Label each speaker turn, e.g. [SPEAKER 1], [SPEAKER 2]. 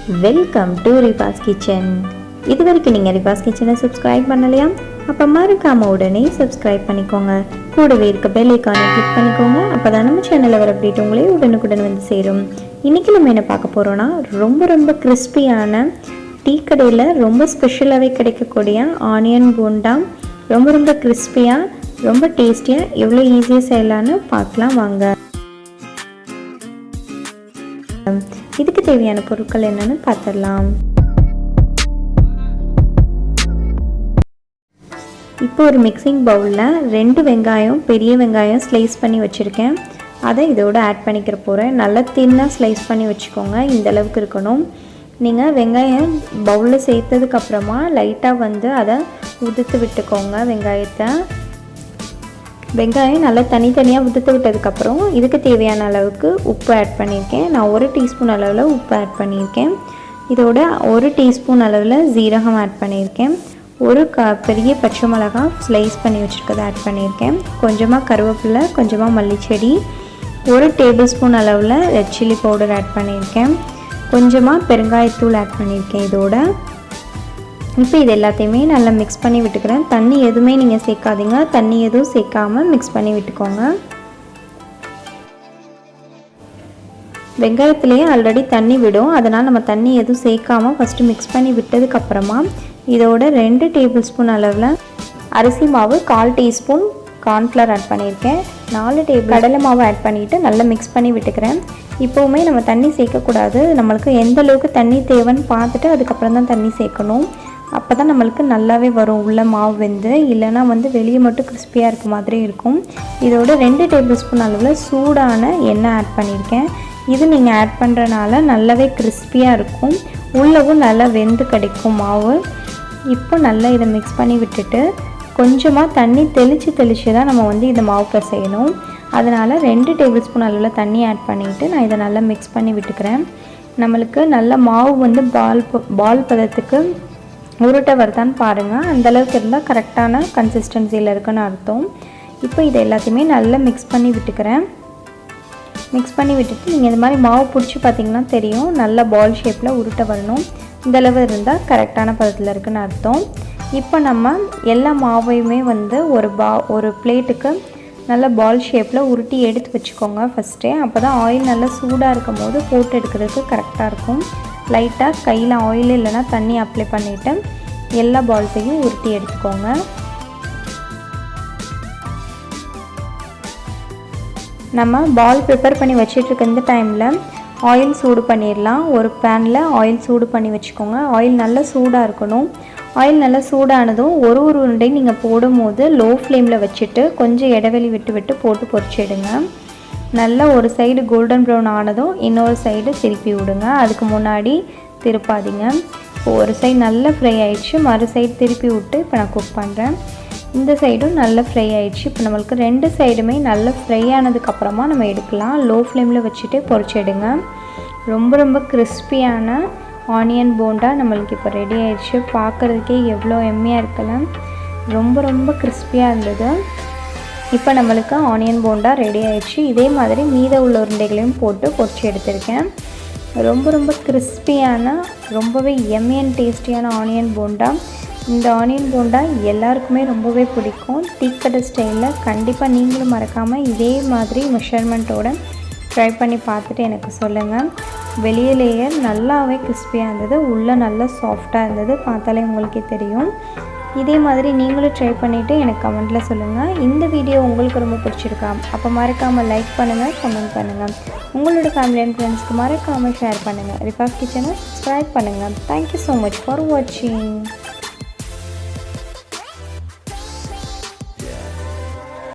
[SPEAKER 1] Welcome to ரிபாஸ் kitchen. இது வரைக்கும் நீங்கள் ரிபாஸ் கிச்சனை சப்ஸ்கிரைப் பண்ணலையா? அப்போ மறக்காம உடனே சப்ஸ்கிரைப் பண்ணிக்கோங்க. கூடவே இருக்க பெல் ஐகானை கிளிக் பண்ணிக்கோங்க. அப்போ தான் நம்ம சேனலில் வர அப்டேட் உங்களே உடனுக்குடன் வந்து சேரும். இன்றைக்கி நம்ம என்ன பார்க்க போகிறோன்னா, ரொம்ப கிறிஸ்பியான டீ கடையில் ரொம்ப ஸ்பெஷலாகவே கிடைக்கக்கூடிய ஆனியன் போண்டா. ரொம்ப கிறிஸ்பியாக ரொம்ப டேஸ்டியாக எவ்வளோ ஈஸியாக செய்யலான்னு பார்க்கலாம் வாங்க. இதுக்கு தேவையான பொருட்கள் என்னன்னு பார்த்துடலாம். இப்போ ஒரு மிக்சிங் பவுலில் 2 வெங்காயம், பெரிய வெங்காயம் ஸ்லைஸ் பண்ணி வச்சுருக்கேன். அதை இதோட ஆட் பண்ணிக்கிற போகிறேன். நல்லா தின்னாக ஸ்லைஸ் பண்ணி வச்சுக்கோங்க. இந்த அளவுக்கு இருக்கணும். நீங்கள் வெங்காயம் பவுலில் சேர்த்ததுக்கப்புறமா லைட்டாக அதை உதுத்து விட்டுக்கோங்க. வெங்காயம் நல்லா தனித்தனியாக உதுத்து விட்டதுக்கப்புறம் இதுக்கு தேவையான அளவுக்கு உப்பு ஆட் பண்ணியிருக்கேன். நான் 1 டீஸ்பூன் அளவில் உப்பு ஆட் பண்ணியிருக்கேன். இதோட 1 டீஸ்பூன் அளவில் ஜீரகம் ஆட் பண்ணியிருக்கேன். ஒரு பெரிய பச்சை மிளகாய் ஸ்லைஸ் பண்ணி வச்சுருக்கதை ஆட் பண்ணியிருக்கேன். கொஞ்சமாக கருவேப்பிலை, கொஞ்சமாக மல்லிச்செடி, 1 டேபிள் ஸ்பூன் அளவில் ரெட் சில்லி பவுடர் ஆட் பண்ணியிருக்கேன். கொஞ்சமாக பெருங்காயத்தூள் ஆட் பண்ணியிருக்கேன். இதோட இப்போ இது எல்லாத்தையுமே நல்லா மிக்ஸ் பண்ணி விட்டுக்கிறேன். தண்ணி எதுவுமே நீங்கள் சேர்க்காதீங்க. தண்ணி எதுவும் சேர்க்காமல் மிக்ஸ் பண்ணி விட்டுக்கோங்க. வெங்காயத்துலேயே ஆல்ரெடி தண்ணி விடும். அதனால் நம்ம தண்ணி எதுவும் சேர்க்காமல் ஃபஸ்ட்டு மிக்ஸ் பண்ணி விட்டதுக்கப்புறமா இதோட 2 டேபிள் ஸ்பூன் அளவில் அரிசி மாவு, 1/4 டீஸ்பூன் கார்ன்ஃப்ளவர் ஆட் பண்ணியிருக்கேன். 4 டேபிள் கடலை மாவு ஆட் பண்ணிவிட்டு நல்லா மிக்ஸ் பண்ணி விட்டுக்கிறேன். இப்போவுமே நம்ம தண்ணி சேர்க்கக்கூடாது. நம்மளுக்கு எந்த அளவுக்கு தண்ணி தேவைன்னு பார்த்துட்டு அதுக்கப்புறம் தான் தண்ணி சேர்க்கணும். அப்போ தான் நம்மளுக்கு நல்லாவே வரும் உள்ள மாவு வெந்து. இல்லைனா வெளியே மட்டும் கிறிஸ்பியாக இருக்க மாதிரி இருக்கும். இதோட 2 டேபிள் ஸ்பூன் அளவில் சூடான எண்ணெய் ஆட் பண்ணியிருக்கேன். இது நீங்கள் ஆட் பண்ணுறனால நல்லாவே கிறிஸ்பியாக இருக்கும். உள்ளவும் நல்லா வெந்து கிடைக்கும் மாவு. இப்போ நல்லா இதை மிக்ஸ் பண்ணி விட்டுட்டு கொஞ்சமாக தண்ணி தெளித்து தான் நம்ம இதை மாவு பிசையணும். அதனால் 2 டேபிள் ஸ்பூன் அளவில் தண்ணி ஆட் பண்ணிவிட்டு நான் இதை நல்லா மிக்ஸ் பண்ணி விட்டுக்கிறேன். நம்மளுக்கு நல்ல மாவு பால் பதத்துக்கு உருட்டை வருதான்னு பாருங்கள். அந்தளவுக்கு இருந்தால் கரெக்டான கன்சிஸ்டன்சியில் இருக்குன்னு அர்த்தம். இப்போ இதை எல்லாத்தையுமே நல்லா மிக்ஸ் பண்ணி விட்டுக்கிறேன். மிக்ஸ் பண்ணி விட்டுட்டு நீங்கள் இந்த மாதிரி மாவு பிடிச்சி பார்த்திங்கன்னா தெரியும். நல்லா பால் ஷேப்பில் உருட்டை வரணும். இந்தளவு இருந்தால் கரெக்டான பதத்தில் இருக்குன்னு அர்த்தம். இப்போ நம்ம எல்லா மாவையுமே ஒரு பிளேட்டுக்கு நல்ல பால் ஷேப்பில் உருட்டி எடுத்து வச்சுக்கோங்க ஃபஸ்ட்டே. அப்போ தான் ஆயில் நல்லா சூடாக இருக்கும் போது போட்டு எடுக்கிறதுக்கு கரெக்டாக இருக்கும். லைட்டாக கையில் ஆயில் இல்லைனா தண்ணி அப்ளை பண்ணிவிட்டு எல்லா பால்ஸையும் உருட்டி எடுத்துக்கோங்க. நம்ம பால் ப்ரிப்பேர் பண்ணி வச்சிட்ருக்க இந்த டைமில் ஆயில் சூடு பண்ணிடலாம். ஒரு பேனில் ஆயில் சூடு பண்ணி வச்சுக்கோங்க. ஆயில் நல்லா சூடாக இருக்கணும். ஆயில் நல்லா சூடானதும் ஒரு உருண்டையும் நீங்கள் போடும்போது லோ ஃப்ளேமில் வச்சுட்டு கொஞ்சம் இடைவெளி விட்டு போட்டு பொரிச்சிடுங்க. நல்லா ஒரு சைடு கோல்டன் ப்ரௌன் ஆனதும் இன்னொரு சைடு திருப்பி விடுங்க. அதுக்கு முன்னாடி திருப்பாதீங்க. இப்போ ஒரு சைடு நல்லா ஃப்ரை ஆயிடுச்சு. மறு சைடு திருப்பி விட்டு இப்போ நான் குக் பண்ணுறேன். இந்த சைடும் நல்லா ஃப்ரை ஆயிடுச்சு. இப்போ நம்மளுக்கு 2 சைடுமே நல்லா ஃப்ரை ஆனதுக்கப்புறமா நம்ம எடுக்கலாம். லோ ஃப்ளேமில் வச்சுட்டு பொரிச்சிடுங்க. ரொம்ப கிறிஸ்பியான ஆனியன் போண்டா நம்மளுக்கு இப்போ ரெடி ஆயிடுச்சு. பார்க்குறதுக்கே எவ்வளோ எம்மையாக இருக்கலாம். ரொம்ப கிறிஸ்பியாக இருந்தது. இப்போ நம்மளுக்கு ஆனியன் போண்டா ரெடி ஆயிடுச்சு. இதே மாதிரி மீத உள்ள உருண்டைகளையும் போட்டு பொரிச்சு எடுத்திருக்கேன். ரொம்ப கிறிஸ்பியான ரொம்பவே எம்மியன் டேஸ்டியான ஆனியன் போண்டா. இந்த ஆனியன் போண்டா எல்லாருக்குமே ரொம்பவே பிடிக்கும். டீக்கடை ஸ்டைலில் கண்டிப்பாக நீங்களும் மறக்காமல் இதே மாதிரி மெஷர்மெண்ட்டோடு ட்ரை பண்ணி பார்த்துட்டு எனக்கு சொல்லுங்கள். வெளியே லேயர் நல்லாவே கிறிஸ்பியாக இருந்தது, உள்ளே நல்லா சாஃப்டாக இருந்தது. பார்த்தாலே உங்களுக்கே தெரியும். இதே மாதிரி நீங்களும் ட்ரை பண்ணிவிட்டு எனக்கு கமெண்ட்டில் சொல்லுங்கள். இந்த வீடியோ உங்களுக்கு ரொம்ப பிடிச்சிருக்கா? அப்போ மறக்காமல் லைக் பண்ணுங்கள், கமெண்ட் பண்ணுங்கள். உங்களோட ஃபேமிலி அண்ட் ஃப்ரெண்ட்ஸ்க்கு மறக்காமல் ஷேர் பண்ணுங்கள். ரிபாஸ் கிச்சனை சப்ஸ்கிரைப் பண்ணுங்கள். தேங்க்யூ ஸோ மச் ஃபார் வாட்சிங்.